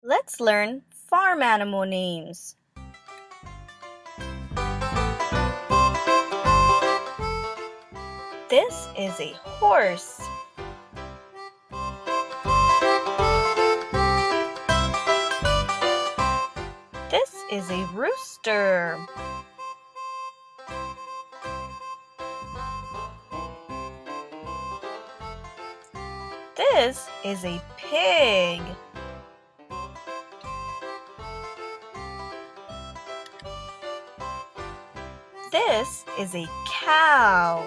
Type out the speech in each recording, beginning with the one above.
Let's learn farm animal names. This is a horse. This is a rooster. This is a pig. This is a cow.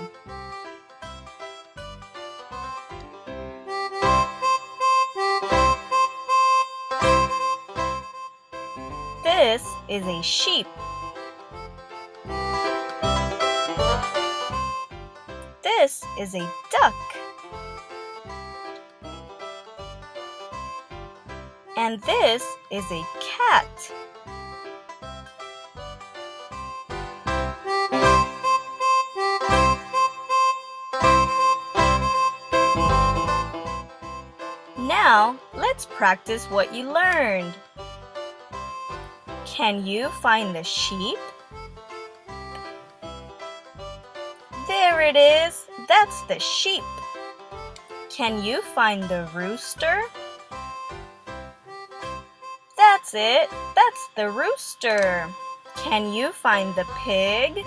This is a sheep. This is a duck. And this is a cat. Now, let's practice what you learned. Can you find the sheep? There it is. That's the sheep. Can you find the rooster? That's it. That's the rooster. Can you find the pig?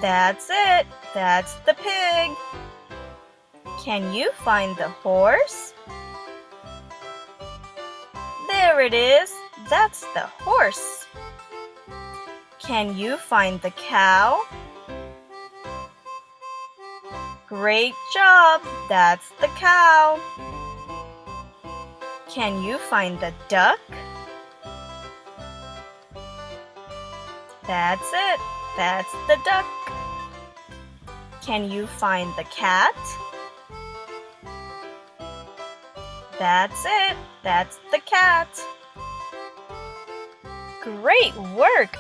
That's it. That's the pig. Can you find the horse? There it is. That's the horse. Can you find the cow? Great job. That's the cow. Can you find the duck? That's it. That's the duck. Can you find the cat? That's it. That's the cat. Great work!